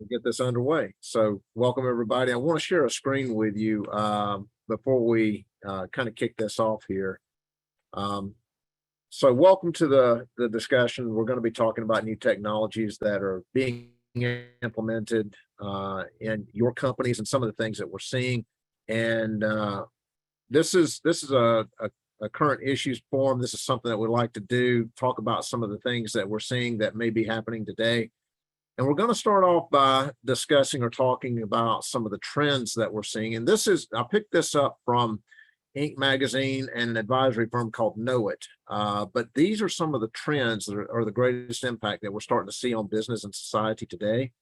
We'll get this underway. So welcome everybody. I want to share a screen with you before we kind of kick this off here. So welcome to the discussion. We're going to be talking about new technologies that are being implemented in your companies and some of the things that we're seeing. And this is a current issues forum. This is something that we'd like to do, talk about some of the things that we're seeing that may be happening today. And we're going to start off by discussing or talking about some of the trends that we're seeing. And I picked this up from Inc. magazine and an advisory firm called Know It. But these are some of the trends that are the greatest impact that we're starting to see on business and society today.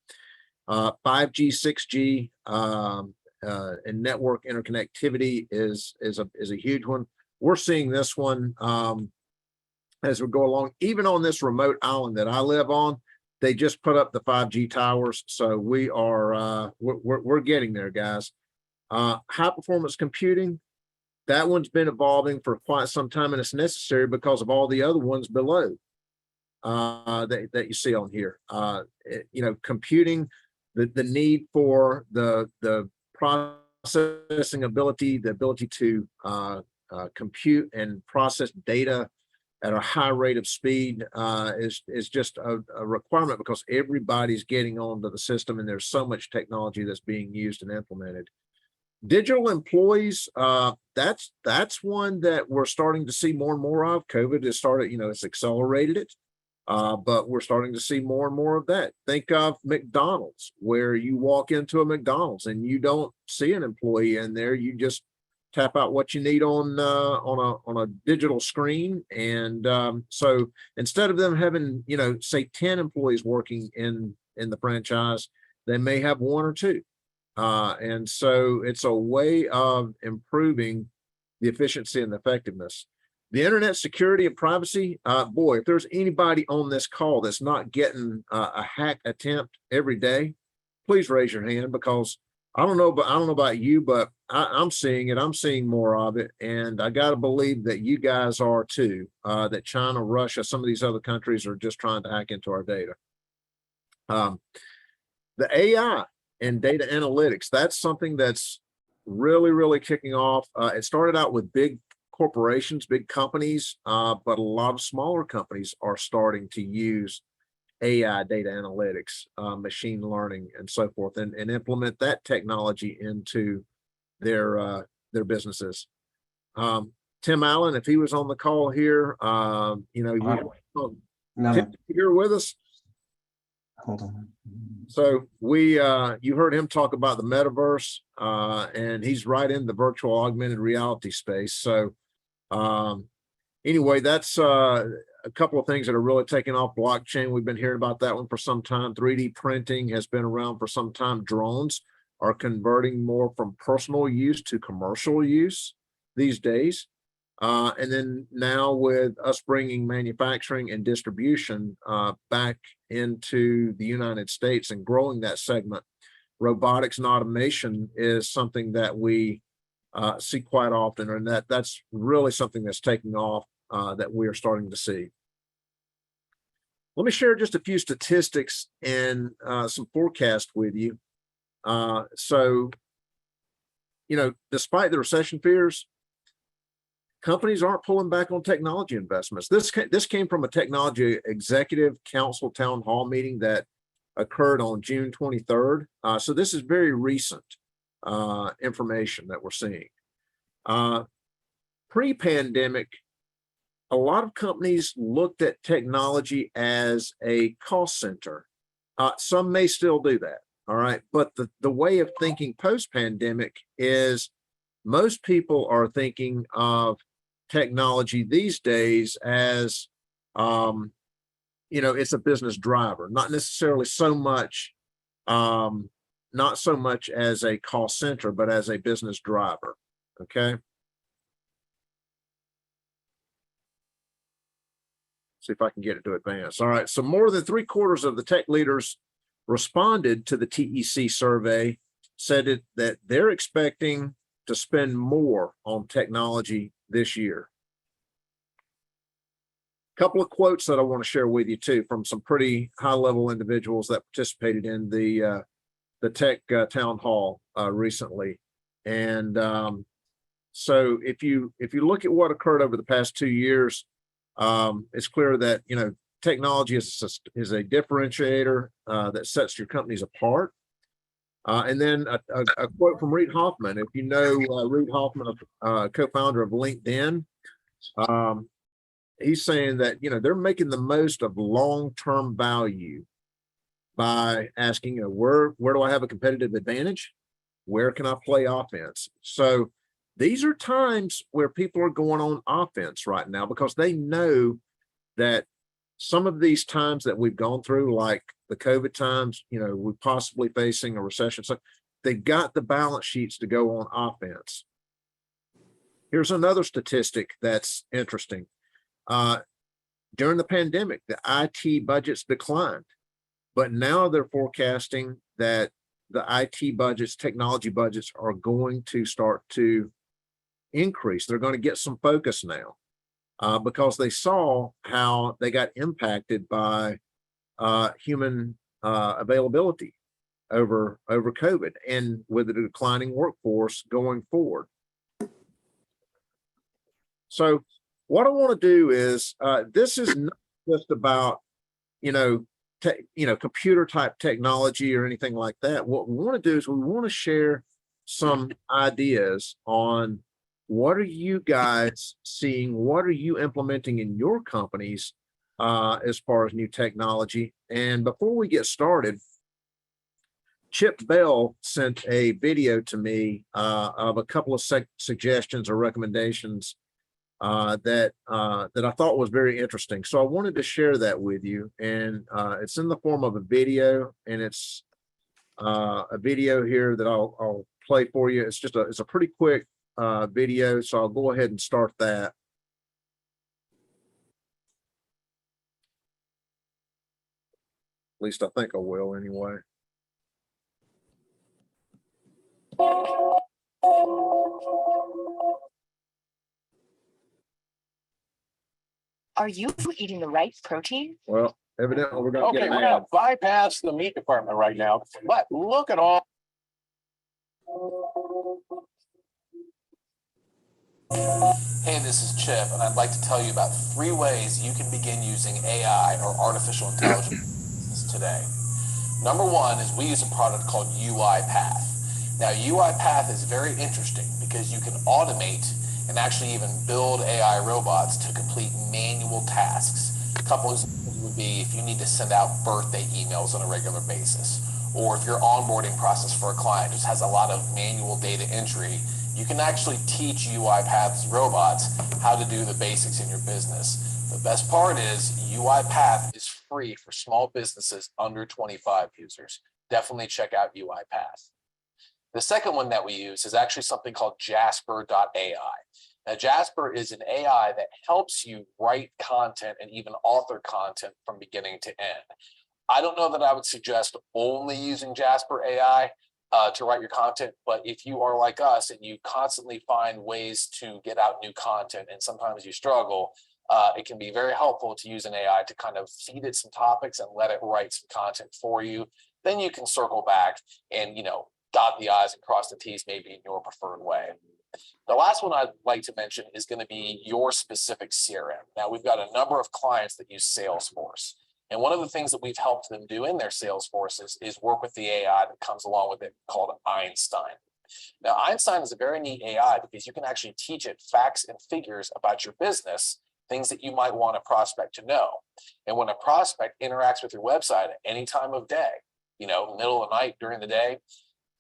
5G, 6G, and network interconnectivity is a huge one. We're seeing this one as we go along. Even on this remote island that I live on, they just put up the 5G towers, so we are we're getting there, guys. High performance computing, that one's been evolving for quite some time, and it's necessary because of all the other ones below that you see on here. Computing, the need for the processing ability, the ability to compute and process data at a high rate of speed is just a requirement because everybody's getting onto the system and there's so much technology that's being used and implemented. Digital employees, that's one that we're starting to see more and more of. COVID has started, it's accelerated it, but we're starting to see more and more of that. Think of McDonald's, where you walk into a McDonald's and you don't see an employee in there. You just tap out what you need on a digital screen, and so instead of them having say 10 employees working in the franchise, they may have one or two, and so it's a way of improving the efficiency and effectiveness. The internet security and privacy, boy, if there's anybody on this call that's not getting a hack attempt every day, please raise your hand, because I don't know about you, but I'm seeing it. I'm seeing more of it, and I got to believe that you guys are too. That China, Russia, some of these other countries are just trying to hack into our data. The AI and data analytics, that's something that's really, really kicking off. It started out with big corporations, big companies, but a lot of smaller companies are starting to use AI, data analytics, machine learning, and so forth, and implement that technology into their businesses. Tim Allen, if he was on the call here, Tim, you're with us. Hold on. So you heard him talk about the metaverse, and he's right in the virtual augmented reality space. So anyway, that's a couple of things that are really taking off. Blockchain, we've been hearing about that one for some time. 3D printing has been around for some time. Drones are converting more from personal use to commercial use these days. And then now with us bringing manufacturing and distribution back into the United States and growing that segment, robotics and automation is something that we see quite often, and that's really something that's taking off that we are starting to see. Let me share just a few statistics and some forecast with you. So, despite the recession fears, companies aren't pulling back on technology investments. This came from a technology executive council town hall meeting that occurred on June 23rd. So this is very recent information that we're seeing. Pre-pandemic, a lot of companies looked at technology as a cost center. Some may still do that, all right? But the way of thinking post-pandemic is most people are thinking of technology these days as, it's a business driver, not necessarily so much, not so much as a cost center, but as a business driver, okay? See if I can get it to advance. All right, so more than 3/4 of the tech leaders responded to the TEC survey, said that they're expecting to spend more on technology this year. A couple of quotes that I want to share with you too from some pretty high-level individuals that participated in the tech town hall recently. And so if you look at what occurred over the past 2 years, it's clear that, you know, technology is a differentiator that sets your companies apart. And then a quote from Reid Hoffman. If you know Reid Hoffman, co-founder of LinkedIn, he's saying that, you know, they're making the most of long-term value by asking, you know, where do I have a competitive advantage? Where can I play offense? So these are times where people are going on offense right now because they know that some of these times that we've gone through, like the COVID times, you know, we're possibly facing a recession. So they got the balance sheets to go on offense. Here's another statistic that's interesting. During the pandemic, the IT budgets declined, but now they're forecasting that the IT budgets, technology budgets are going to start to increase. They're going to get some focus now because they saw how they got impacted by human availability over COVID and with the declining workforce going forward. So what I want to do is this is not just about, you know, computer type technology or anything like that. What we want to do is we want to share some ideas on what are you guys seeing? What are you implementing in your companies as far as new technology? And before we get started, Chip Bell sent a video to me of a couple of suggestions or recommendations that I thought was very interesting. So I wanted to share that with you, and it's in the form of a video, and it's a video here that I'll play for you. It's a pretty quick video, so I'll go ahead and start that. At least I think I will anyway. Are you eating the right protein? Well, evidently we're going to Okay, get we're an gonna ad. bypass the meat department right now, but look at all. Hey, this is Chip, and I'd like to tell you about 3 ways you can begin using AI or artificial intelligence today. Number 1 is we use a product called UiPath. Now, UiPath is very interesting because you can automate and actually even build AI robots to complete manual tasks. A couple of examples would be if you need to send out birthday emails on a regular basis, or if your onboarding process for a client just has a lot of manual data entry, you can actually teach UiPath's robots how to do the basics in your business. The best part is UiPath is free for small businesses under 25 users. Definitely check out UiPath. The second one that we use is actually something called Jasper.ai. Now, Jasper is an AI that helps you write content and even author content from beginning to end. I don't know that I would suggest only using Jasper AI to write your content, but if you are like us and you constantly find ways to get out new content and sometimes you struggle, it can be very helpful to use an AI to kind of feed it some topics and let it write some content for you. Then you can circle back and, you know, dot the I's and cross the T's maybe in your preferred way. The last one I'd like to mention is going to be your specific CRM. Now, we've got a number of clients that use Salesforce. And one of the things that we've helped them do in their Salesforce is work with the AI that comes along with it called Einstein. Now, Einstein is a very neat AI because you can actually teach it facts and figures about your business, things that you might want a prospect to know. And when a prospect interacts with your website at any time of day, you know, middle of the night, during the day,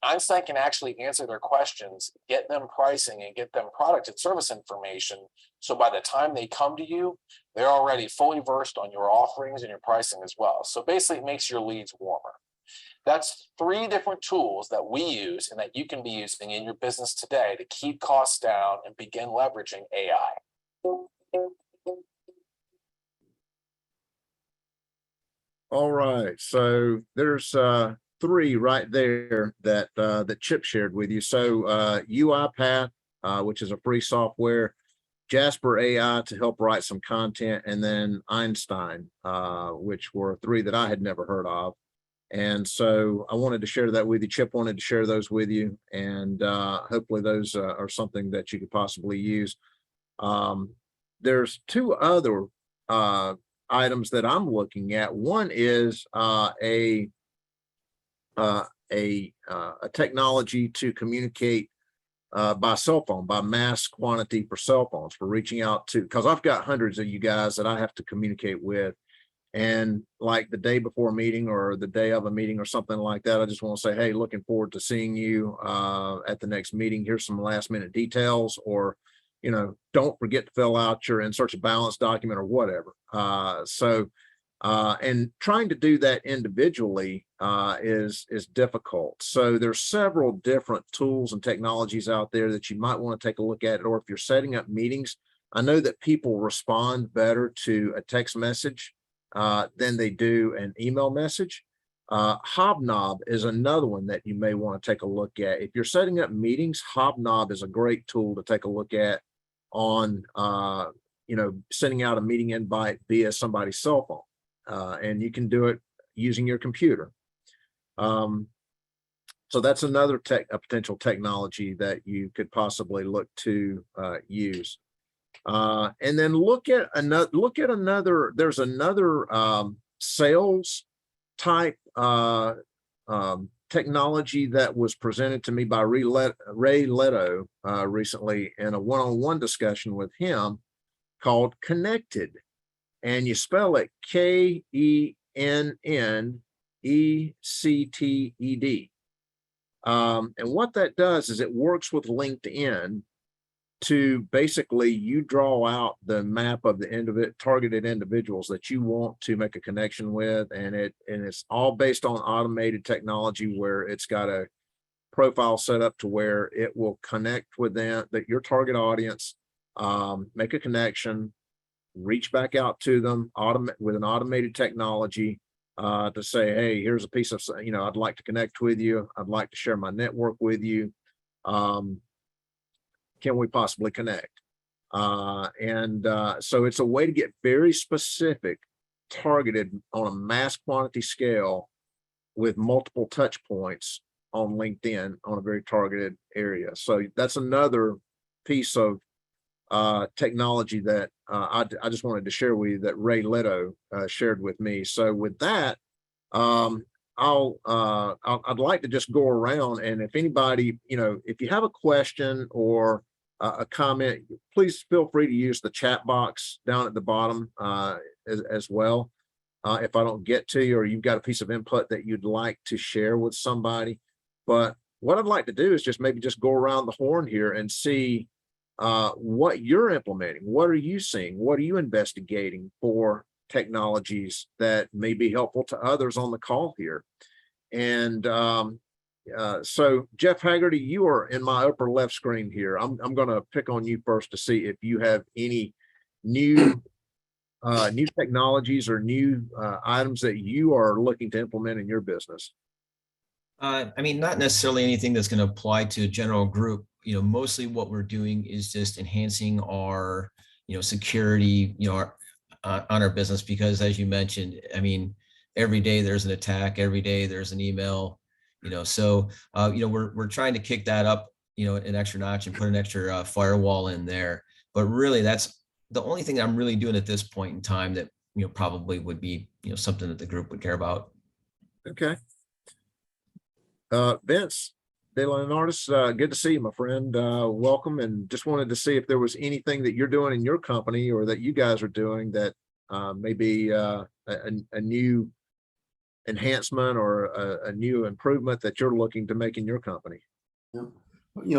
Einstein can actually answer their questions, get them pricing, and get them product and service information. So by the time they come to you, they're already fully versed on your offerings and your pricing as well. So basically, it makes your leads warmer. That's 3 different tools that we use and that you can be using in your business today to keep costs down and begin leveraging AI. All right, so there's 3 right there that that Chip shared with you. So UiPath, which is a free software, Jasper AI to help write some content, and then Einstein, which were 3 that I had never heard of. And so I wanted to share that with you. Chip wanted to share those with you, and hopefully those are something that you could possibly use. There's two other items that I'm looking at. One is a technology to communicate by cell phone, by mass quantity for cell phones, for reaching out to, because I've got hundreds of you guys that I have to communicate with. And like the day before a meeting or the day of a meeting or something like that, I just want to say, hey, looking forward to seeing you at the next meeting. Here's some last minute details, or, don't forget to fill out your in search of balance document or whatever. And trying to do that individually is difficult. So there's several different tools and technologies out there that you might want to take a look at, or if you're setting up meetings, I know that people respond better to a text message than they do an email message. Hobnob is another one that you may want to take a look at. If you're setting up meetings, Hobnob is a great tool to take a look at on, sending out a meeting invite via somebody's cell phone. And you can do it using your computer. So that's another a potential technology that you could possibly look to use. And then look at another, there's another sales type technology that was presented to me by Ray Leto recently in a one-on-one discussion with him, called Kennected. And you spell it Kennected. And what that does is it works with LinkedIn to basically, you draw out the map of the targeted individuals that you want to make a connection with, and it's all based on automated technology where it's got a profile set up to where it will connect with them, that your target audience, make a connection, reach back out to them with an automated technology to say, hey, here's a piece of, I'd like to connect with you. I'd like to share my network with you. Can we possibly connect? So it's a way to get very specific, targeted on a mass quantity scale with multiple touch points on LinkedIn on a very targeted area. So that's another piece of technology that I just wanted to share with you that Ray Leto shared with me. So with that, I'd like to just go around, and if anybody, if you have a question or a comment, please feel free to use the chat box down at the bottom as well. If I don't get to you, or you've got a piece of input that you'd like to share with somebody. But what I'd like to do is just maybe just go around the horn here and see what you're implementing. What are you seeing? What are you investigating for technologies that may be helpful to others on the call here? And so Jeff Haggerty, you are in my upper left screen here. I'm going to pick on you first to see if you have any new technologies or new items that you are looking to implement in your business. Not necessarily anything that's going to apply to a general group. Mostly what we're doing is just enhancing our, security, on our business, because as you mentioned, every day there's an attack, every day there's an email, so, we're trying to kick that up, an extra notch and put an extra firewall in there. But really, that's the only thing I'm really doing at this point in time that, probably would be, something that the group would care about. Okay. Vince De Leonardis, good to see you, my friend. Welcome. And just wanted to see if there was anything that you're doing in your company or that you guys are doing that may be a new enhancement or a new improvement that you're looking to make in your company.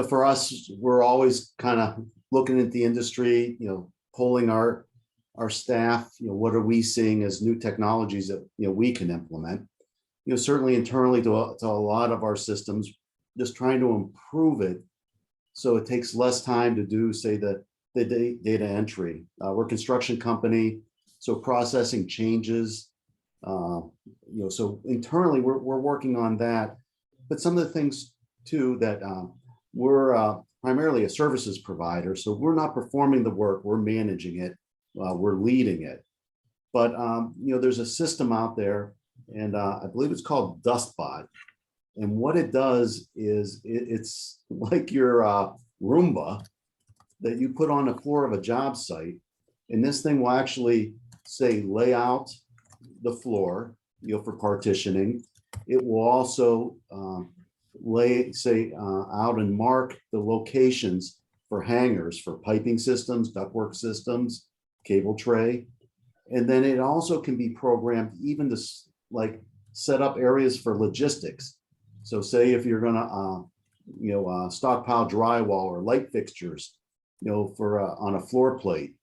For us, we're always kind of looking at the industry, polling our staff, what are we seeing as new technologies that, we can implement, certainly internally to a lot of our systems, just trying to improve it so it takes less time to do, say, the data entry. We're a construction company, so processing changes, so internally we're working on that. But some of the things too that we're primarily a services provider, so we're not performing the work, we're managing it, we're leading it. But there's a system out there and I believe it's called DustBot. And what it does is it's like your Roomba that you put on the floor of a job site. And this thing will actually say lay out the floor, for partitioning. It will also out and mark the locations for hangers for piping systems, ductwork systems, cable tray. And then it also can be programmed even to set up areas for logistics. So say if you're gonna stockpile drywall or light fixtures, for on a floor plate,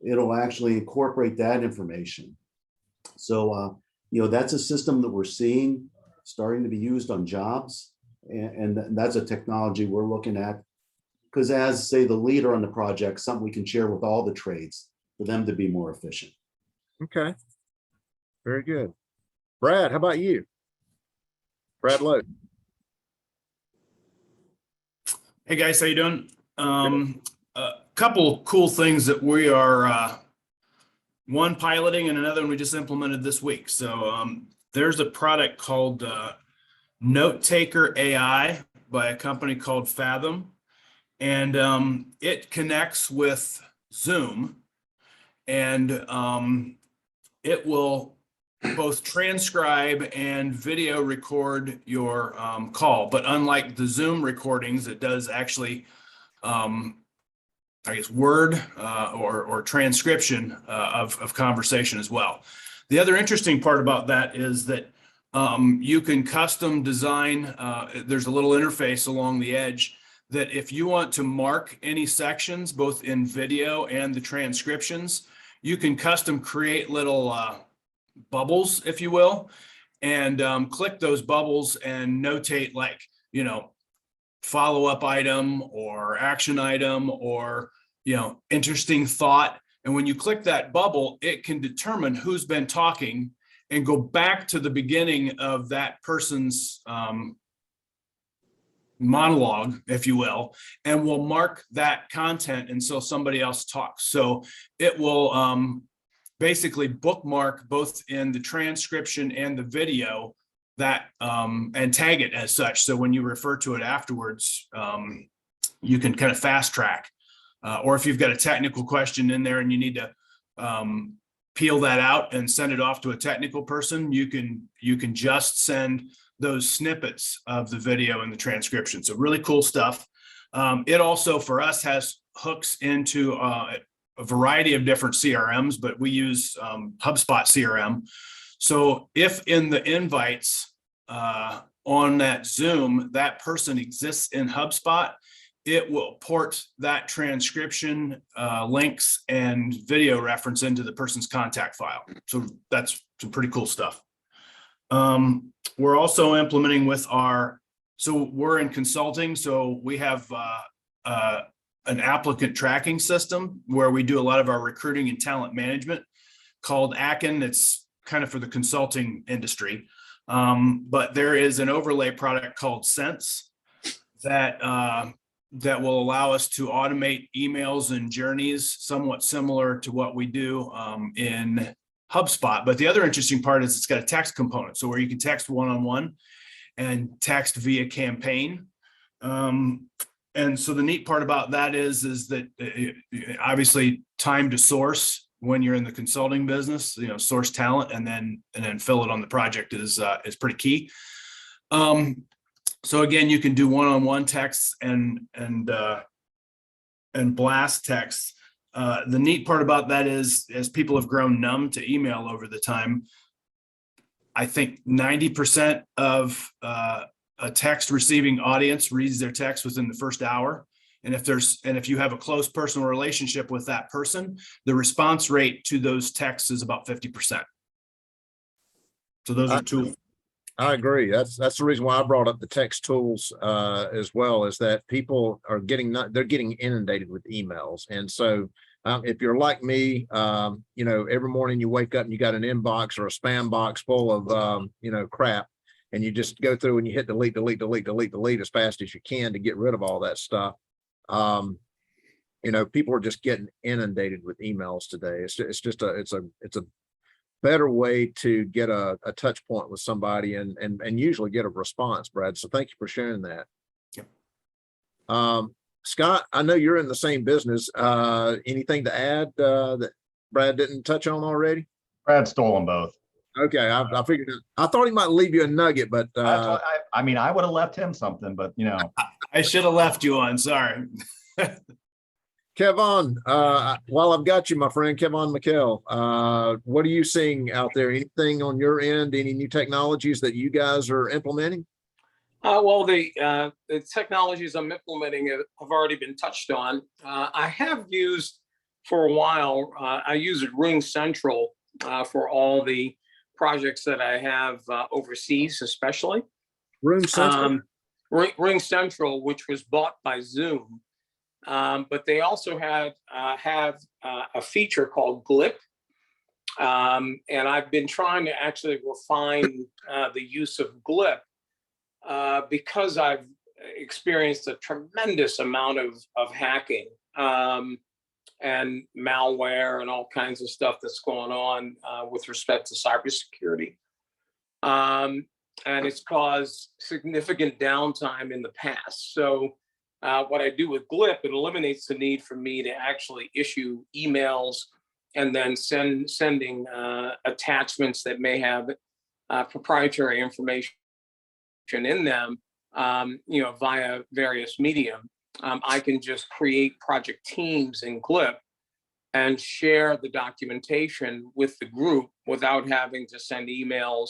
it'll actually incorporate that information. So that's a system that we're seeing starting to be used on jobs, and that's a technology we're looking at, because as say the leader on the project, something we can share with all the trades for them to be more efficient. Okay. Very good. Brad, how about you? Brad Lowe. Hey guys, how you doing? A couple cool things that we are one piloting and another one we just implemented this week. So there's a product called Note Taker AI by a company called Fathom, and it connects with Zoom, and it will both transcribe and video record your call. But unlike the Zoom recordings, it does actually, word or transcription of conversation as well. The other interesting part about that is that you can custom design, there's a little interface along the edge that if you want to mark any sections, both in video and the transcriptions, you can custom create little bubbles, if you will, and click those bubbles and notate follow-up item or action item or, interesting thought. And when you click that bubble, it can determine who's been talking and go back to the beginning of that person's monologue, if you will, and will mark that content until somebody else talks. So it will basically bookmark both in the transcription and the video that and tag it as such. So when you refer to it afterwards, you can kind of fast track. Or if you've got a technical question in there and you need to peel that out and send it off to a technical person, you can just send those snippets of the video and the transcription. So really cool stuff. It also for us has hooks into a variety of different CRMs, but we use HubSpot CRM. So if in the invites on that Zoom, that person exists in HubSpot, it will port that transcription links and video reference into the person's contact file. So that's some pretty cool stuff. We're also implementing so we're in consulting. So we have an applicant tracking system where we do a lot of our recruiting and talent management called Akin. It's kind of for the consulting industry. But there is an overlay product called Sense that will allow us to automate emails and journeys somewhat similar to what we do in HubSpot. But the other interesting part is it's got a text component. So where you can text one-on-one and text via campaign. And so the neat part about that is that obviously time to source when you're in the consulting business, source talent and then fill it on the project is pretty key. So again, you can do one-on-one texts and blast texts. The neat part about that is, as people have grown numb to email over the time, I think 90% of a text receiving audience reads their text within the first hour. And if you have a close personal relationship with that person, the response rate to those texts is about 50%. So those are two. I agree. That's the reason why I brought up the text tools as well, is that people are they're getting inundated with emails. And so if you're like me, every morning you wake up and you got an inbox or a spam box full of, crap, and you just go through and you hit delete as fast as you can to get rid of all that stuff. People are just getting inundated with emails today. It's better way to get a touch point with somebody and usually get a response, Brad. So thank you for sharing that. Yep. Scott, I know you're in the same business. Anything to add that Brad didn't touch on already? Brad stole them both. Okay, I figured I thought he might leave you a nugget, but I mean, I would have left him something, but you know. I should have left you on, sorry. Kevon, while I've got you, my friend, Kevon McKell, what are you seeing out there? Anything on your end? Any new technologies that you guys are implementing? Well, the technologies I'm implementing have already been touched on. I have used for a while, I use Ring Central for all the projects that I have overseas, especially. Room Central? Ring Central, which was bought by Zoom. But they also have a feature called Glip. And I've been trying to actually refine the use of Glip because I've experienced a tremendous amount of hacking and malware and all kinds of stuff that's going on with respect to cybersecurity. And it's caused significant downtime in the past. So what I do with Glip, it eliminates the need for me to actually issue emails and then sending attachments that may have proprietary information in them, via various medium. I can just create project teams in Glip and share the documentation with the group without having to send emails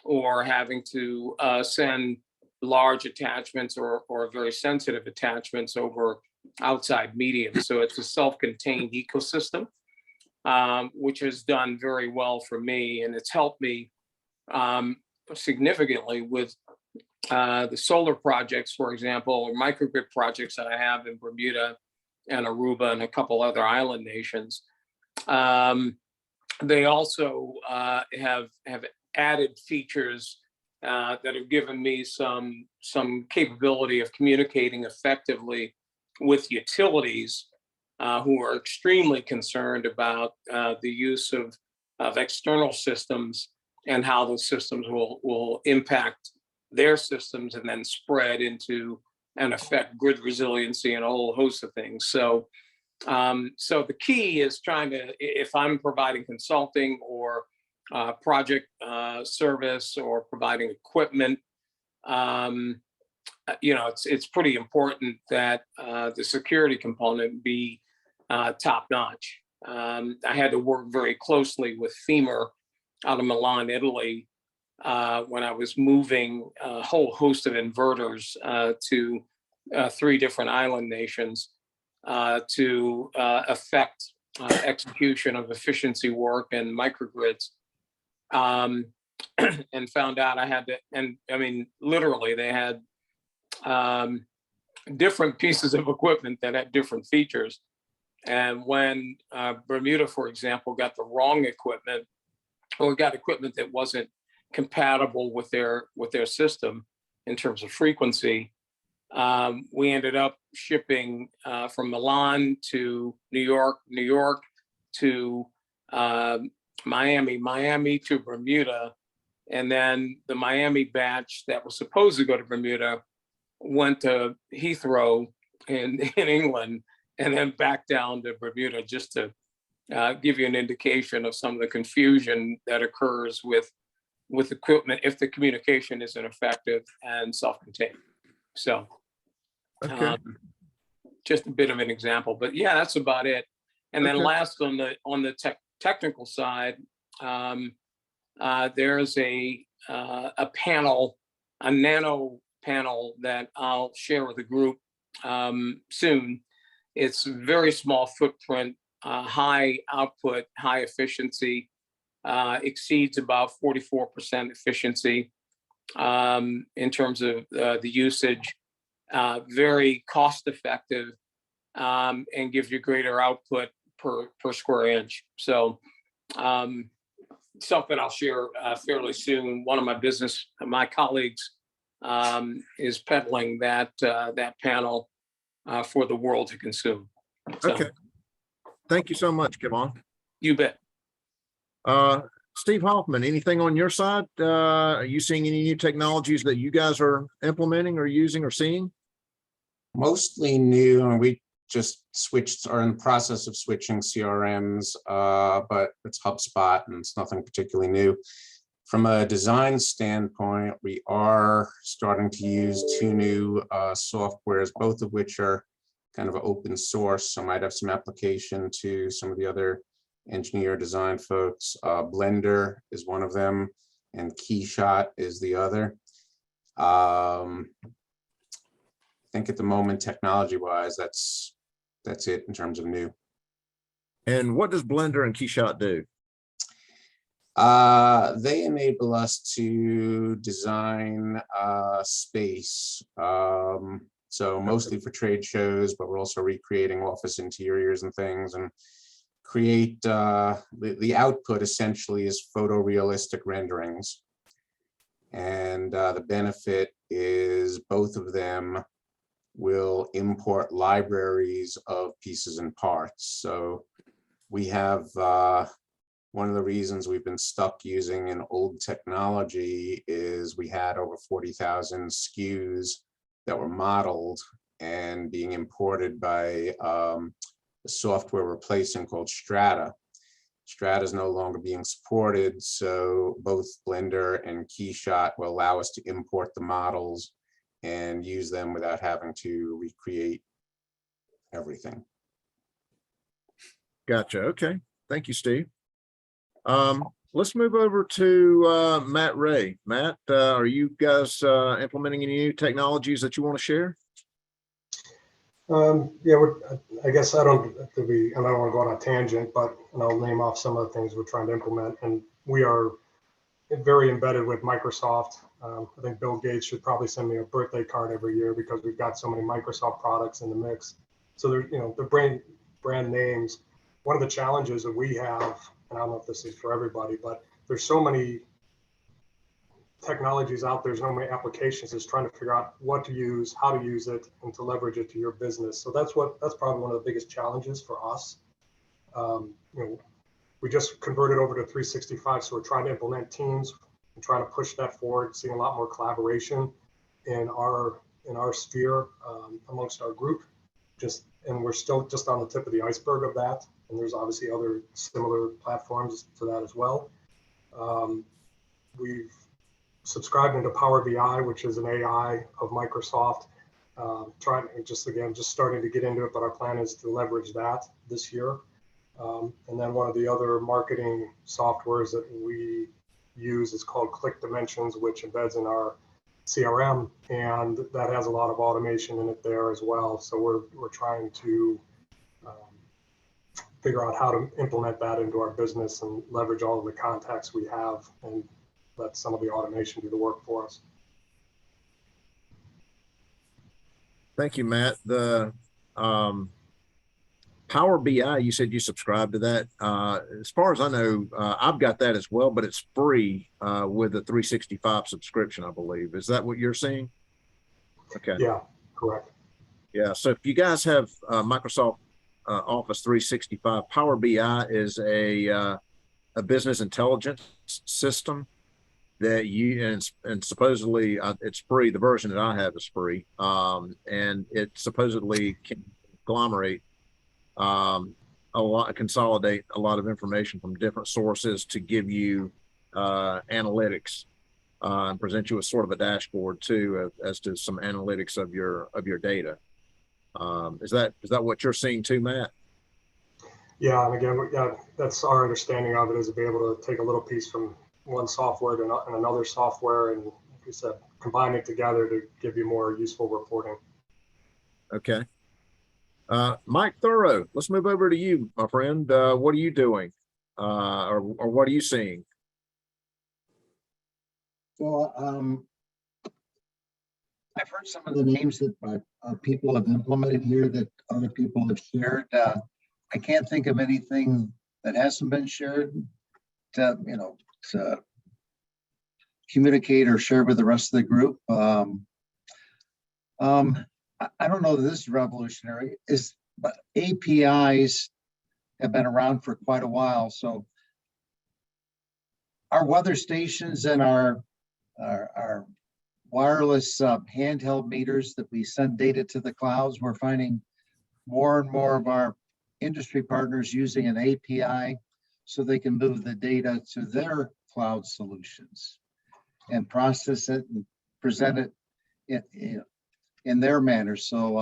or having to send large attachments or very sensitive attachments over outside medium. So it's a self-contained ecosystem, which has done very well for me. And it's helped me significantly with the solar projects, for example, or microgrid projects that I have in Bermuda and Aruba and a couple other island nations. They also have added features that have given me some capability of communicating effectively with utilities who are extremely concerned about the use of external systems and how those systems will impact their systems and then spread into and affect grid resiliency and a whole host of things. So the key is trying to, if I'm providing consulting or project service or providing equipment, it's pretty important that the security component be top notch. I had to work very closely with FEMA out of Milan, Italy, when I was moving a whole host of inverters to 3 different island nations to affect execution of efficiency work and microgrids. And found out I had to, and I mean, literally they had different pieces of equipment that had different features. And when Bermuda, for example, got the wrong equipment or got equipment that wasn't compatible with their system in terms of frequency, we ended up shipping from Milan to New York to Miami to Bermuda, and then the Miami batch that was supposed to go to Bermuda went to Heathrow in England and then back down to Bermuda, just to give you an indication of some of the confusion that occurs with equipment if the communication isn't effective and self-contained. So Okay. just a bit of an example, but yeah, that's about it. And then Okay. last on the technical side, there's a panel, a nano panel that I'll share with the group soon. It's very small footprint, high output, high efficiency, exceeds about 44% efficiency in terms of the usage, very cost effective, and gives you greater output per square inch. So something I'll share fairly soon. One of my colleagues is peddling that panel for the world to consume. So, Okay. Thank you so much, Kevon. you bet. Steve Hoffman, anything on your side? Are you seeing any new technologies that you guys are implementing or using or seeing? Mostly new, and we just switched, are in the process of switching CRMs, but it's HubSpot and it's nothing particularly new. From a design standpoint, we are starting to use two new softwares, both of which are kind of open source, so might have some application to some of the other engineer design folks. Blender is one of them, and Keyshot is the other. I think at the moment, technology-wise, that's it in terms of new. And what does Blender and Keyshot do? They enable us to design space. So mostly for trade shows, but we're also recreating office interiors and things, and create the output essentially is photorealistic renderings. And the benefit is both of them will import libraries of pieces and parts. So we have one of the reasons we've been stuck using an old technology is we had over 40,000 SKUs that were modeled and being imported by the software replacing called Strata. Strata is no longer being supported, so both Blender and Keyshot will allow us to import the models and use them without having to recreate everything. Gotcha. Okay. Thank you, Steve. Let's move over to Matt Ray. Matt, are you guys implementing any new technologies that you want to share? Yeah, I guess I don't want to go on a tangent, but I'll name off some of the things we're trying to implement. And we are very embedded with Microsoft. I think Bill Gates should probably send me a birthday card every year because we've got so many Microsoft products in the mix. So there's, the brand names. One of the challenges that we have, and I don't know if this is for everybody, but there's so many technologies out there, so many applications, is trying to figure out what to use, how to use it, and to leverage it to your business. So that's probably one of the biggest challenges for us. We just converted over to 365, so we're trying to implement Teams and trying to push that forward, seeing a lot more collaboration in our sphere amongst our group. And we're still just on the tip of the iceberg of that. And there's obviously other similar platforms to that as well. We've subscribed into Power BI, which is an AI of Microsoft. Just starting to get into it, but our plan is to leverage that this year. And then one of the other marketing softwares that we use is called Click Dimensions, which embeds in our CRM, and that has a lot of automation in it there as well. So we're trying to figure out how to implement that into our business and leverage all of the contacts we have and let some of the automation do the work for us. Thank you, Matt. The Power BI, you said you subscribe to that. As far as I know, I've got that as well, but it's free with a 365 subscription, I believe. Is that what you're seeing? Okay. Yeah, correct. Yeah. So if you guys have Microsoft Office 365, Power BI is a business intelligence system that and supposedly it's free. The version that I have is free, and it supposedly can agglomerate consolidate a lot of information from different sources to give you analytics and present you with sort of a dashboard too as to some analytics of your data. Is that what you're seeing too, Matt? Yeah, and again, that's our understanding of it, is to be able to take a little piece from one software to another software, and like you said, combine it together to give you more useful reporting. Okay. Mike Thorough, let's move over to you, my friend. What are you doing, or what are you seeing? So I've heard some of the names that people have implemented here that other people have shared. I can't think of anything that hasn't been shared to communicate or share with the rest of the group. I don't know that this is revolutionary, but APIs have been around for quite a while. So our weather stations and our wireless handheld meters that we send data to the clouds, we're finding more and more of our industry partners using an API so they can move the data to their cloud solutions and process it and present it in their manner. So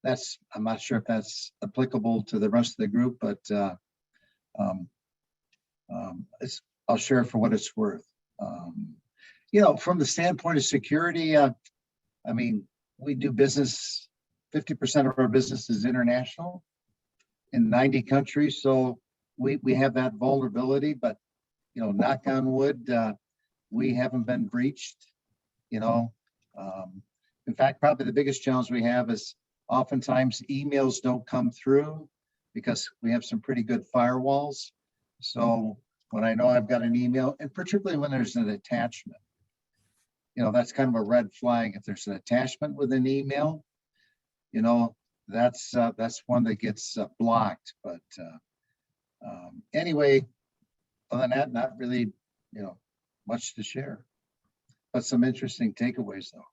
I'm not sure if that's applicable to the rest of the group, but I'll share for what it's worth. From the standpoint of security, I mean, we do business, 50% of our business is international in 90 countries. So we have that vulnerability, but, knock on wood, we haven't been breached, in fact, probably the biggest challenge we have is oftentimes emails don't come through because we have some pretty good firewalls. So when I know I've got an email, and particularly when there's an attachment, that's kind of a red flag. If there's an attachment with an email, that's one that gets blocked. But anyway, other than that, not really, much to share, but some interesting takeaways though.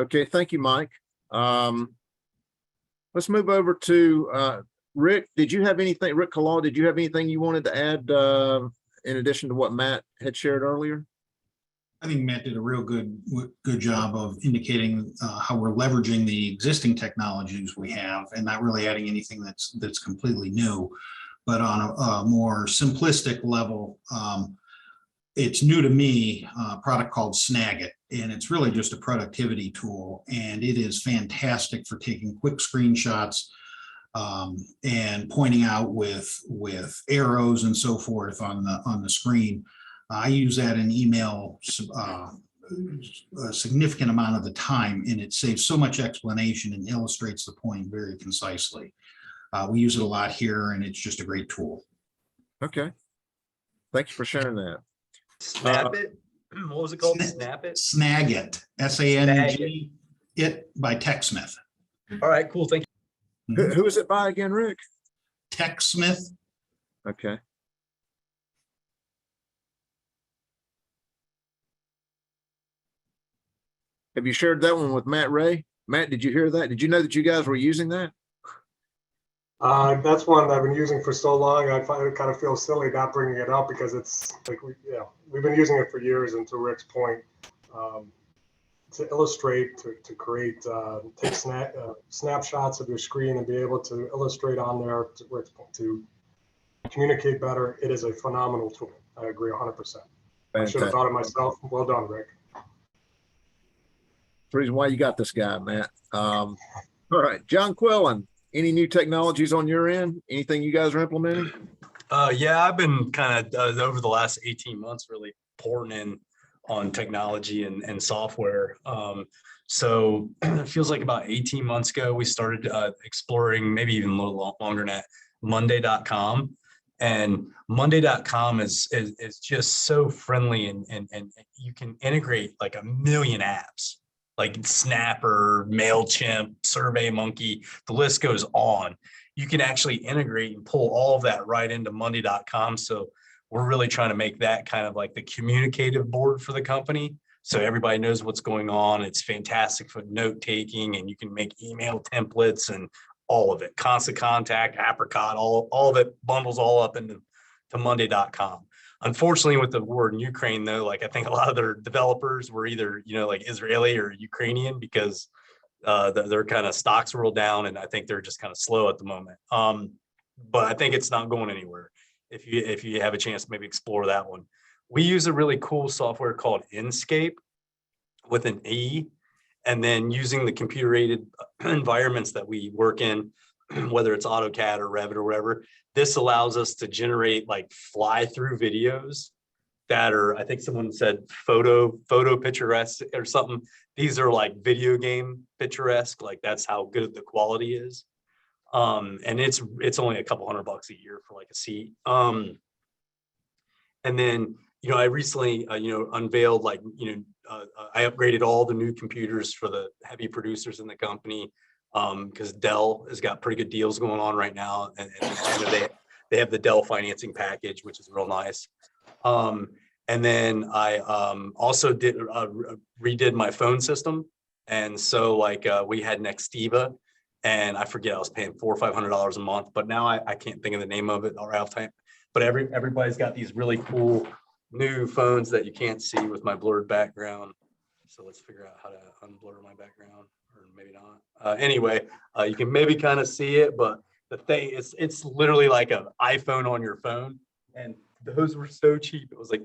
Okay, thank you, Mike. Let's move over to Rick. Did you have anything, Rick Kalal, did you have anything you wanted to add in addition to what Matt had shared earlier? I think Matt did a real good job of indicating how we're leveraging the existing technologies we have and not really adding anything that's completely new. But on a more simplistic level, it's new to me, a product called Snagit, and it's really just a productivity tool, and it is fantastic for taking quick screenshots and pointing out with arrows and so forth on the screen. I use that in email a significant amount of the time, and it saves so much explanation and illustrates the point very concisely. We use it a lot here, and it's just a great tool. Okay. Thank you for sharing that. Snapit? What was it called? Snapit? Snagit, S-A-N-G, it by TechSmith. All right, cool. Thank you. Who is it by again, Rick? TechSmith. Okay. Have you shared that one with Matt Ray? Matt, did you hear that? Did you know that you guys were using that? That's one I've been using for so long. I find it kind of feels silly not bringing it up because it's like we've been using it for years. And to Rick's point, to illustrate, to create, take snapshots of your screen and be able to illustrate on there to Rick's point, to communicate better. It is a phenomenal tool. I agree 100%. I should have thought of myself. Well done, Rick. The reason why you got this guy, Matt. All right, John Quillen. Any new technologies on your end? Anything you guys are implementing? Yeah, I've been kind of over the last 18 months really pouring in on technology and software. So it feels like about 18 months ago, we started exploring, maybe even a little longer than that, Monday.com. And Monday.com is just so friendly and you can integrate like a million apps. Like Snapper, MailChimp, SurveyMonkey, the list goes on. You can actually integrate and pull all of that right into Monday.com. So we're really trying to make that kind of like the communicative board for the company. So everybody knows what's going on. It's fantastic for note taking, and you can make email templates and all of it. Constant Contact, Apricot, all of it bundles all up into Monday.com. Unfortunately, with the war in Ukraine, though, like I think a lot of their developers were either, like Israeli or Ukrainian because their kind of stocks were down, and I think they're just kind of slow at the moment. But I think it's not going anywhere. If you have a chance to maybe explore that one, we use a really cool software called Enscape with an E, and then using the computer-aided environments that we work in, whether it's AutoCAD or Revit or whatever. This allows us to generate like fly-through videos that are, I think someone said photo picturesque or something. These are like video game picturesque, like that's how good the quality is. And it's only a couple $100 a year for like a seat. And then, I recently, unveiled like, I upgraded all the new computers for the heavy producers in the company. Because Dell has got pretty good deals going on right now, and you know, they have the Dell financing package, which is real nice. And then I also redid my phone system, and so like we had Nextiva, and I forget I was paying $400 or $500 a month, but now I can't think of the name of it right off time. But everybody's got these really cool new phones that you can't see with my blurred background. So let's figure out how to unblur my background, or maybe not. Anyway, you can maybe kind of see it, but the thing is, it's literally like an iPhone on your phone, and those were so cheap. It was like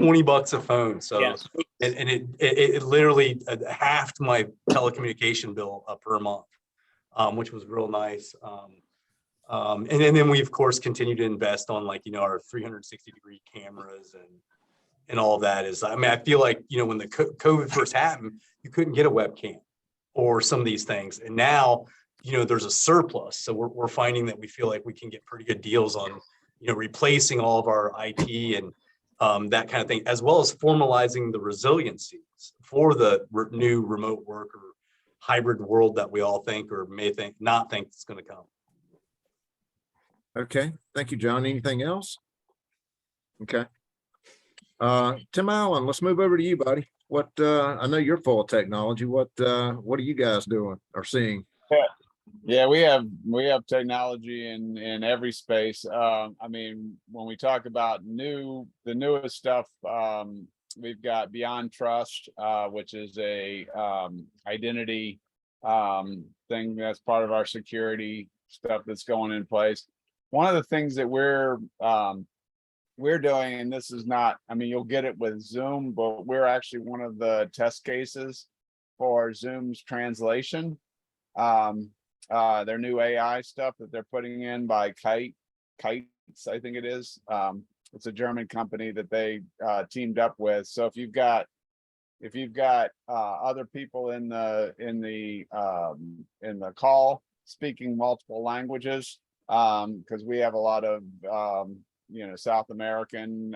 $20 a phone. So, Yes. and it literally halved my telecommunication bill per month, which was real nice. And then we of course continue to invest on, like, you know, our 360-degree cameras and all of that. Is, I mean, I feel like, you know, when the COVID first happened, you couldn't get a webcam or some of these things. And now, you know, there's a surplus. So we're finding that we feel like we can get pretty good deals on, you know, replacing all of our IT and that kind of thing, as well as formalizing the resiliencies for the new remote work or hybrid world that we all think or may think not think it's going to come. Okay, thank you, John. Anything else? Okay. Tim Allen, let's move over to you, buddy. What, I know you're full of technology. What are you guys doing or seeing? Yeah, we have technology in every space. I mean, when we talk about the newest stuff, we've got Beyond Trust, which is a identity thing that's part of our security stuff that's going in place. One of the things that we're doing, and this is not, I mean, you'll get it with Zoom, but we're actually one of the test cases for Zoom's translation. Their new AI stuff that they're putting in by Kites, I think it is. It's a German company that they teamed up with. So if you've got other people in the call speaking multiple languages, because we have a lot of you know, South American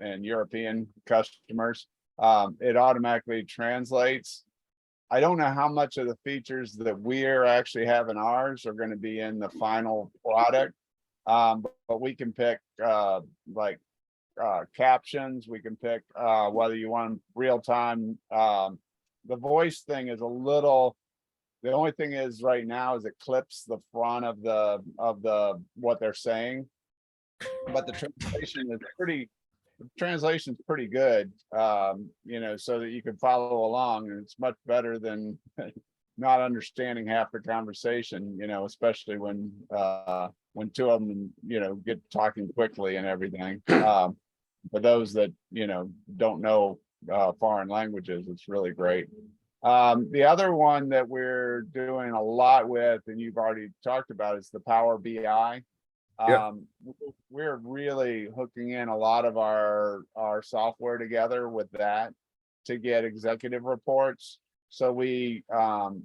and European customers, it automatically translates. I don't know how much of the features that we're actually having ours are going to be in the final product, but we can pick like captions. We can pick whether you want real time. The voice thing is a little. The only thing is right now is it clips the front of the what they're saying, but the translation's pretty good, you know, so that you can follow along, and it's much better than not understanding half the conversation, you know, especially when two of them, you know, get talking quickly and everything. For those that, you know, don't know foreign languages, it's really great. The other one that we're doing a lot with, and you've already talked about, is the Power BI. We're really hooking in a lot of our software together with that to get executive reports. So we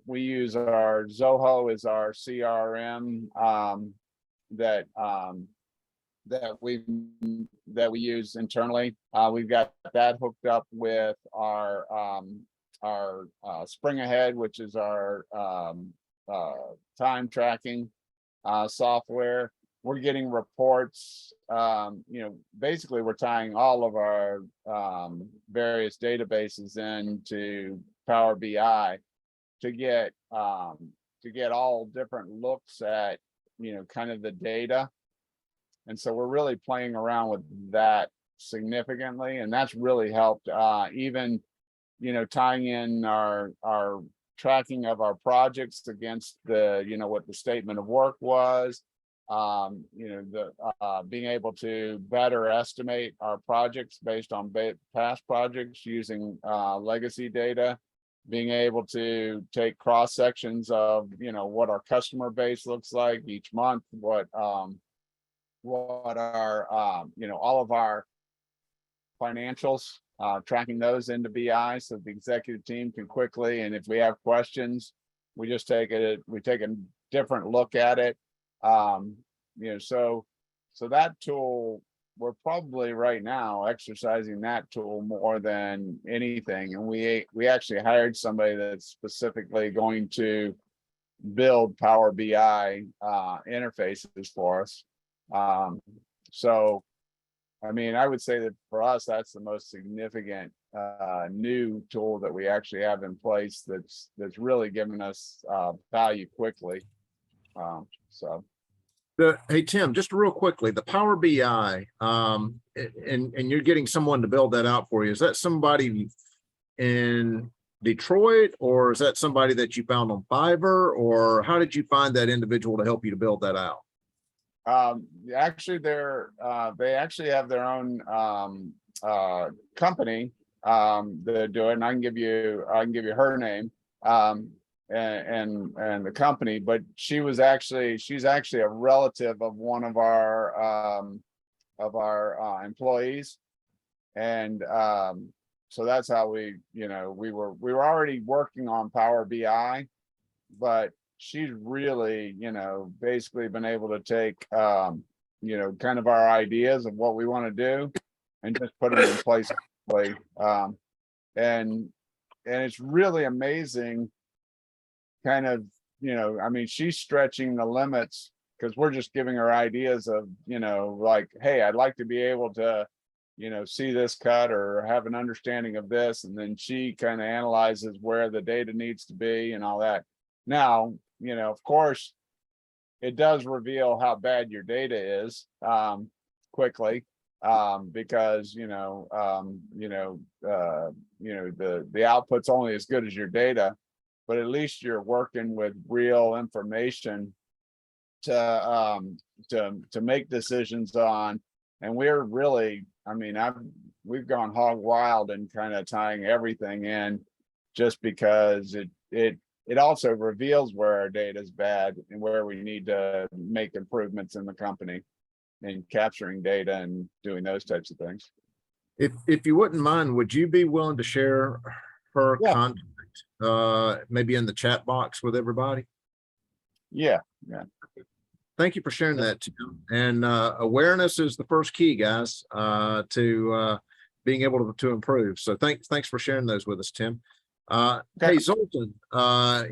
use our Zoho as our CRM that we use internally. We've got that hooked up with our Spring Ahead, which is our time tracking software. We're getting reports, you know, basically we're tying all of our various databases into Power BI to get all different looks at, you know, kind of the data. And so we're really playing around with that significantly, and that's really helped even, you know, tying in our tracking of our projects against the, you know, what the statement of work was. You know, the being able to better estimate our projects based on past projects using legacy data, being able to take cross sections of, you know, what our customer base looks like each month, what our you know, all of our financials, tracking those into BI so the executive team can quickly, and if we have questions, we just take a different look at it. You know, so that tool, we're probably right now exercising that tool more than anything. And we actually hired somebody that's specifically going to build Power BI interfaces for us. So, I mean, I would say that for us, that's the most significant new tool that we actually have in place that's really given us value quickly. So. Hey, Tim, just real quickly, the Power BI, and you're getting someone to build that out for you. Is that somebody in Detroit, or is that somebody that you found on Fiverr, or how did you find that individual to help you to build that out? Actually, they actually have their own company that do it, and I can give you her name and the company. But she's actually a relative of one of our employees, and so that's how we were already working on Power BI, but she's really, basically been able to take, kind of our ideas of what we want to do and just put them in place. And it's really amazing kind of, I mean, she's stretching the limits because we're just giving her ideas of, like, hey, I'd like to be able to, see this cut or have an understanding of this. And then she kind of analyzes where the data needs to be and all that. Now, of course, it does reveal how bad your data is quickly because the output's only as good as your data, but at least you're working with real information to make decisions on. And we're really, I mean, we've gone hog wild and kind of tying everything in just because it also reveals where our data is bad and where we need to make improvements in the company and capturing data and doing those types of things. If you wouldn't mind, would you be willing to share her contact, maybe in the chat box with everybody? Yeah. Thank you for sharing that, Tim. And awareness is the first key, guys, to being able to improve. So thanks for sharing those with us, Tim. Hey, Zoltan,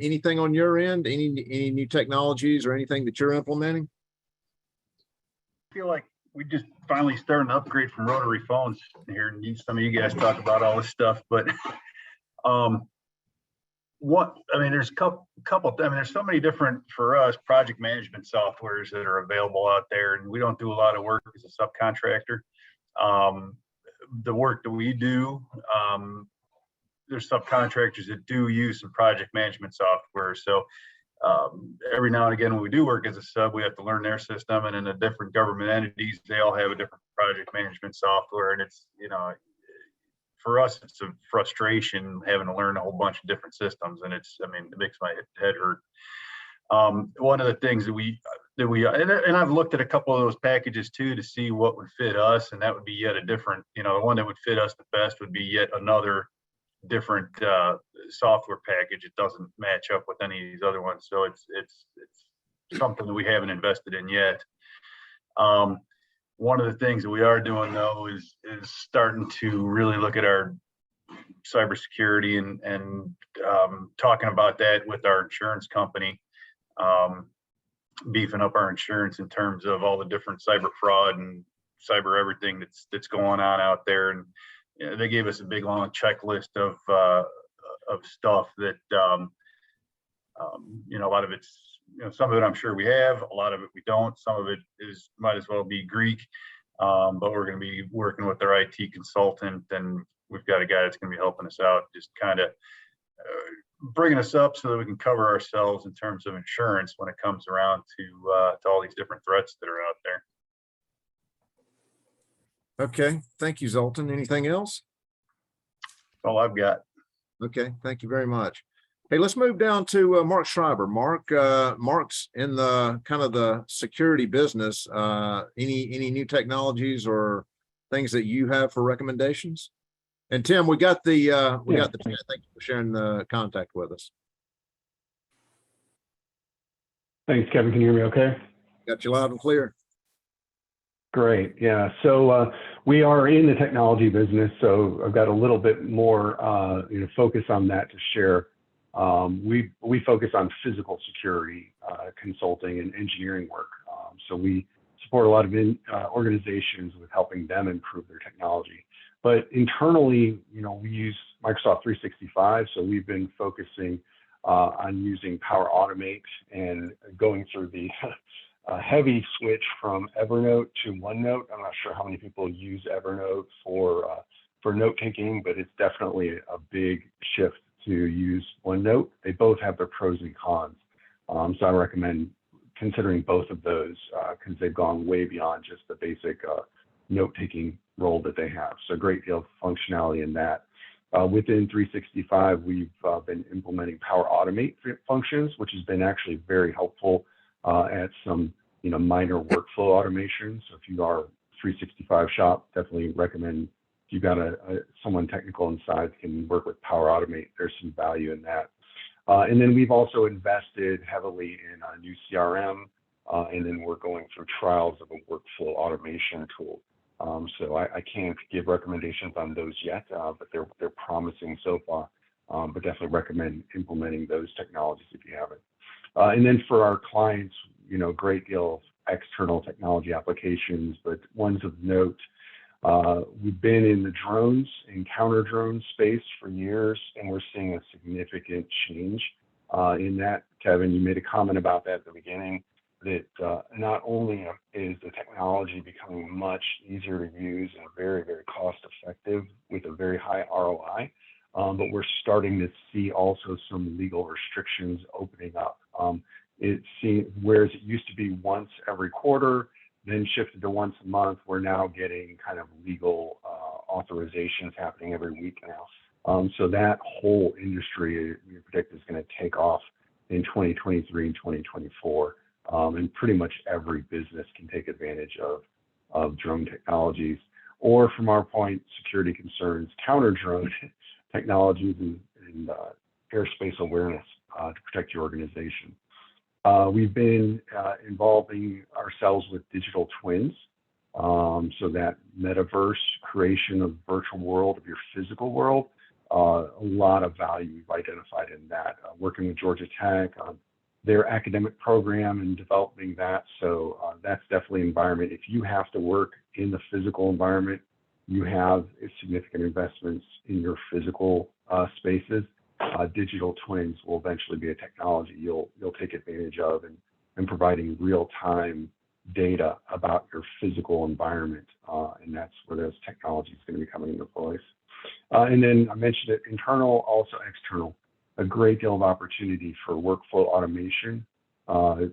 anything on your end? Any new technologies or anything that you're implementing? I feel like we just finally starting to upgrade from rotary phones here, and some of you guys talk about all this stuff, but there's a couple, there's so many different, for us, project management softwares that are available out there, and we don't do a lot of work as a subcontractor. The work that we do, there's subcontractors that do use some project management software. So every now and again, when we do work as a sub, we have to learn their system, and in the different government entities, they all have a different project management software. And it's, for us, it's a frustration having to learn a whole bunch of different systems. And it makes my head hurt. One of the things that I've looked at a couple of those packages too, to see what would fit us. And that would be yet a different, the one that would fit us the best would be yet another different software package. It doesn't match up with any of these other ones. So it's something that we haven't invested in yet. One of the things that we are doing though is starting to really look at our cybersecurity and talking about that with our insurance company, beefing up our insurance in terms of all the different cyber fraud and cyber everything that's going on out there. And they gave us a big long checklist of stuff that a lot of it's, some of it I'm sure we have, a lot of it we don't. Some of it might as well be Greek, but we're going to be working with our IT consultant, and we've got a guy that's going to be helping us out, just kind of bringing us up so that we can cover ourselves in terms of insurance when it comes around to all these different threats that are out there. Okay, thank you, Zoltan. Anything else? That's all I've got. Okay, thank you very much. Hey, let's move down to Mark Schreiber. Mark's in the kind of the security business. Any new technologies or things that you have for recommendations? And Tim, we got the chat. Thank you for sharing the contact with us. Thanks, Kevin. Can you hear me okay? Got you loud and clear. Great. Yeah. So we are in the technology business, so I've got a little bit more focus on that to share. We focus on physical security consulting and engineering work. So we support a lot of organizations with helping them improve their technology. But internally, we use Microsoft 365. So we've been focusing on using Power Automate and going through the heavy switch from Evernote to OneNote. I'm not sure how many people use Evernote for note taking, but it's definitely a big shift to use OneNote. They both have their pros and cons. So I recommend considering both of those because they've gone way beyond just the basic note-taking role that they have. So a great deal of functionality in that. Within 365, we've been implementing Power Automate functions, which has been actually very helpful at some minor workflow automation. So if you are a 365 shop, definitely recommend if you've got someone technical inside that can work with Power Automate, there's some value in that. And then we've also invested heavily in a new CRM, and then we're going through trials of a workflow automation tool. So I can't give recommendations on those yet, but they're promising so far. But definitely recommend implementing those technologies if you haven't. And then for our clients, great deal of external technology applications, but ones of note. We've been in the drones and counter drone space for years, and we're seeing a significant change in that. Kevin, you made a comment about that at the beginning, that not only is the technology becoming much easier to use and very, very cost effective with a very high ROI, but we're starting to see also some legal restrictions opening up. Whereas it used to be once every quarter, then shifted to once a month, we're now getting kind of legal authorizations happening every week now. So that whole industry, we predict, is going to take off in 2023 and 2024. And pretty much every business can take advantage of drone technologies, or from our point, security concerns, counter drone technologies and airspace awareness to protect your organization. We've been involving ourselves with digital twins, so that metaverse creation of virtual world of your physical world. A lot of value we've identified in that. Working with Georgia Tech on their academic program and developing that. So that's definitely an environment. If you have to work in the physical environment, you have significant investments in your physical spaces. Digital twins will eventually be a technology you'll take advantage of and providing real-time data about your physical environment. And that's where those technologies are going to be coming into place. And then I mentioned it, internal, also external. A great deal of opportunity for workflow automation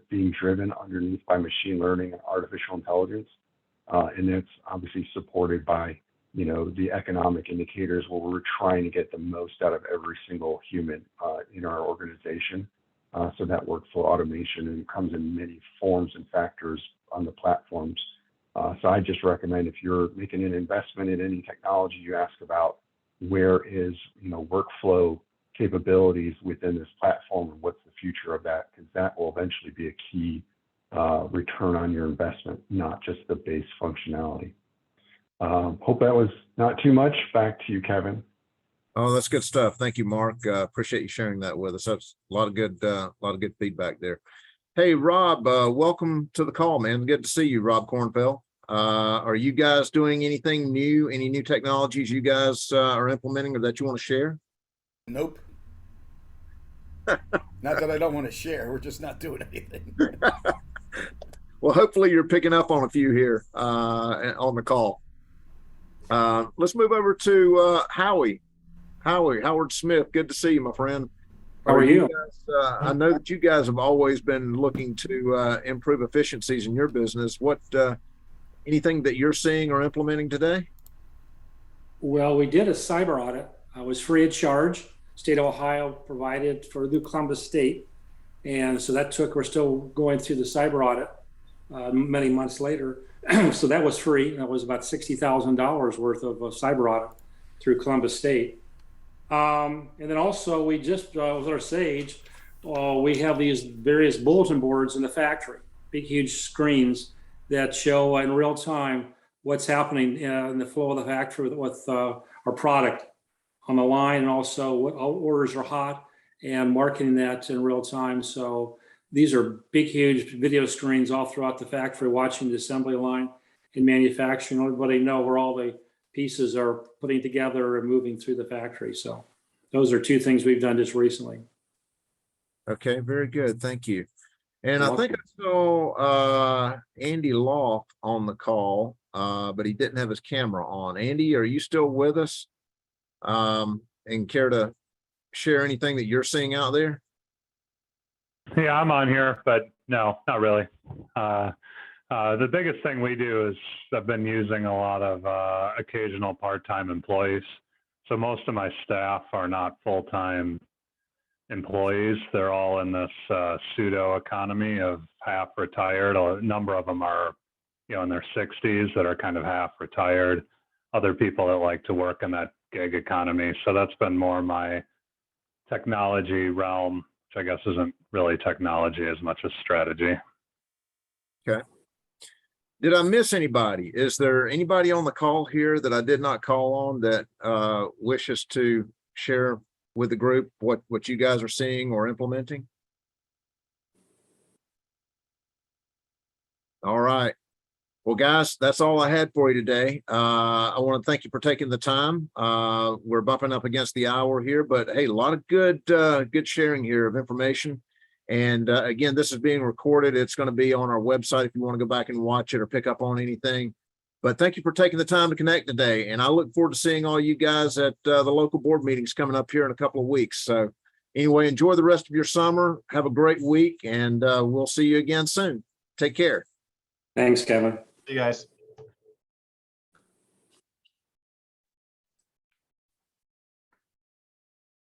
being driven underneath by machine learning and artificial intelligence. And that's obviously supported by the economic indicators where we're trying to get the most out of every single human in our organization. So that workflow automation, and it comes in many forms and factors on the platforms. So I just recommend, if you're making an investment in any technology, you ask about where is workflow capabilities within this platform and what's the future of that, because that will eventually be a key return on your investment, not just the base functionality. Hope that was not too much. Back to you, Kevin. Oh, that's good stuff. Thank you, Mark. Appreciate you sharing that with us. That's a lot of good feedback there. Hey, Rob, welcome to the call, man. Good to see you, Rob Kornfeld. Are you guys doing anything new? Any new technologies you guys are implementing or that you want to share? Nope. Not that I don't want to share. We're just not doing anything. Well, hopefully you're picking up on a few here on the call. Let's move over to Howie. Howard Smith, good to see you, my friend. How are you? Guys, I know that you guys have always been looking to improve efficiencies in your business. What anything that you're seeing or implementing today? Well, we did a cyber audit. It was free of charge. State of Ohio provided for the Columbus State. And so we're still going through the cyber audit many months later. So that was free. That was about $60,000 worth of cyber audit through Columbus State. And then also we just, with our Sage, we have these various bulletin boards in the factory, big, huge screens that show in real time what's happening in the flow of the factory with our product on the line, and also what orders are hot and marketing that in real time. So these are big, huge video screens all throughout the factory, watching the assembly line and manufacturing. Everybody know where all the pieces are putting together and moving through the factory. So those are two things we've done just recently. Okay, very good. Thank you. And You're I think I saw Andy Loft on the call, but he didn't have his camera on. Andy, are you still with us? And care to share anything that you're seeing out there? Yeah, I'm on here, but no, not really. The biggest thing we do is I've been using a lot of occasional part-time employees. So most of my staff are not full-time employees. They're all in this pseudo economy of half retired. A number of them are, in their 60s that are kind of half retired. Other people that like to work in that gig economy. So that's been more my technology realm, which I guess isn't really technology as much as strategy. Okay. Did I miss anybody? Is there anybody on the call here that I did not call on that wishes to share with the group what you guys are seeing or implementing? All right. Well, guys, that's all I had for you today. I want to thank you for taking the time. We're bumping up against the hour here, but hey, a lot of good sharing here of information. And again, this is being recorded. It's going to be on our website if you want to go back and watch it or pick up on anything. But thank you for taking the time to connect today. And I look forward to seeing all you guys at the local board meetings coming up here in a couple of weeks. So anyway, enjoy the rest of your summer. Have a great week, and we'll see you again soon. Take care. Thanks, Kevin. See you guys.